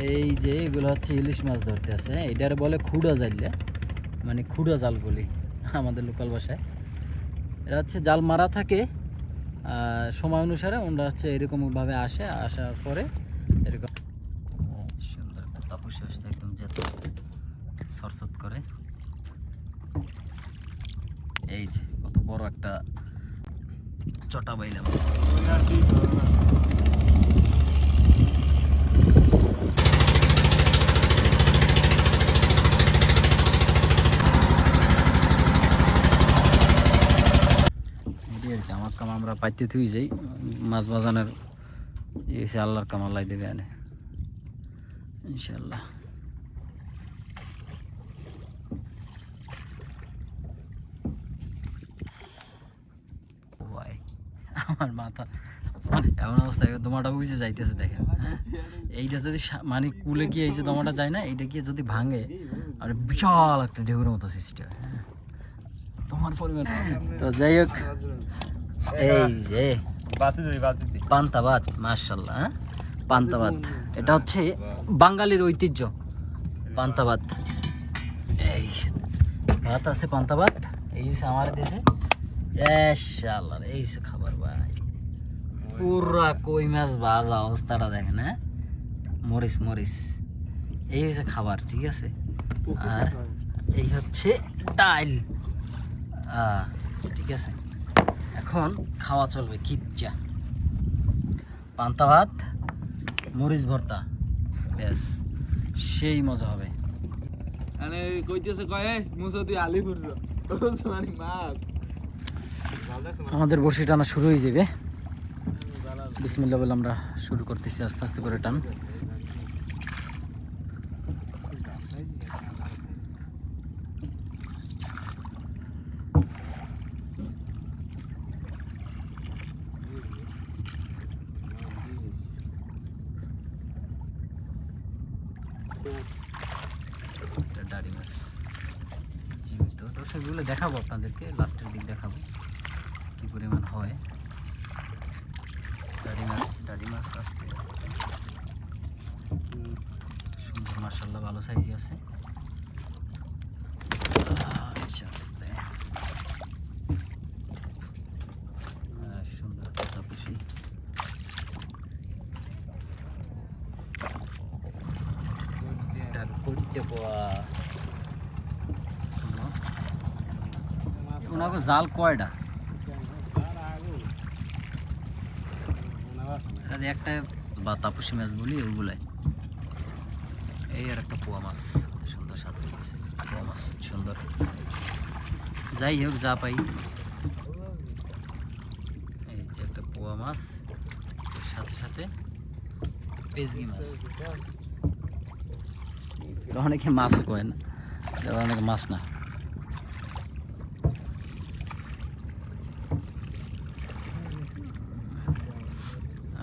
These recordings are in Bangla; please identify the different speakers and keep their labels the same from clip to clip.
Speaker 1: এই যে এগুলো হচ্ছে ইলিশ মাছ ধরতে আছে, এটার বলে খুঁড়া জাইলে, মানে খুঁড়া জাল বলি আমাদের লোকাল ভাষায়। এটা হচ্ছে জাল মারা থাকে, সময় অনুসারে ওরা হচ্ছে এরকমভাবে আসে, আসার পরে এরকম সুন্দর একটা তাপসে আসছে, একদম যেত সরসত করে। এই যে কত বড় একটা চটা বাইলাম। আমার কাম আমরা পাইতে থুই যাই, মাছ বাজানের এসে আল্লাহর কাম আল্লাহ দেবে আনে ইনশাল্লাহ। আমার মাথা মানে এমন অবস্থায় তোমাটা বুঝে যাইতেছে দেখেন। হ্যাঁ, এইটা যদি মানে কুলে গিয়ে এই যে তোমাটা যায় না, এইটা গিয়ে যদি ভাঙে আর বিশাল একটা ঢেউর মতো সৃষ্টি হয়। হ্যাঁ, তোমার পরিমাণ। তো যাই হোক, এই যে পান্তা ভাত, মাশাআল্লাহ। হ্যাঁ, পান্তা ভাত এটা হচ্ছে বাঙালির ঐতিহ্য, পান্তা ভাত। এই ভাত আছে, পান্তা ভাত এই আমার দেশে। ইনশাআল্লাহ এই খাবার ভাই, পুরা কই মাছ ভাজা অবস্থাটা দেখেন। হ্যাঁ, মরিচ মরিচ, এই হচ্ছে খাবার, ঠিক আছে। আর এই হচ্ছে ডাল, ঠিক আছে। এখন খাওয়া চলবে খিচ্চা, পান্তা ভাত, মরিচ ভর্তা, ব্যাস সেই মজা হবে।
Speaker 2: মানে কইতেছে কয় মুসা দিয়ে আলি ফুরছো মানে মাছ।
Speaker 1: আমাদের বড়শি টানা শুরু হয়ে যাবে। বিসমিল্লাহ বলে আমরা শুরু করতেছি, আস্তে আস্তে করে টান। ডাড়ি মাছ জীবিত, দর্শকগুলো দেখাবো আপনাদেরকে, লাস্টের দিক দেখাবো কি পরিমাণ হয়। ডাড়ি মাছ আস্তে আস্তে সুন্দর, মাশাআল্লাহ ভালো সাইজই আছে। আচ্ছা, আস্তে সুন্দর কথা খুশি। করতে ওনাকে জাল কয়টা, একটা বা তাপসী মাছ বলি ওইগুলাই। এই আর একটা পোয়া মাছ, সুন্দর সাথে পোয়া মাছ সুন্দর। যাই হোক, যা পাই। এই যে একটা পোয়া মাছ, সাথে সাথে পেজগি মাছ। অনেকে মাছও কয় না, অনেকে মাছ না।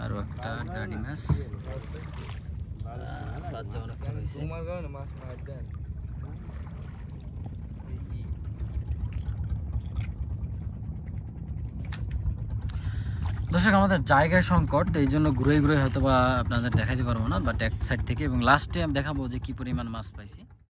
Speaker 1: আরো একটা ডাড়ি মাছ, বাচ্চা অনেকটা হয়েছে। দর্শক, আমাদের জায়গায় সংকট, এই জন্য ঘুরে ঘুরে হয়তো বা আপনাদের দেখাইতে পারবো না, বাট এক সাইড থেকে, এবং লাস্টে আমি দেখাবো যে কি পরিমাণ মাছ পাইছি।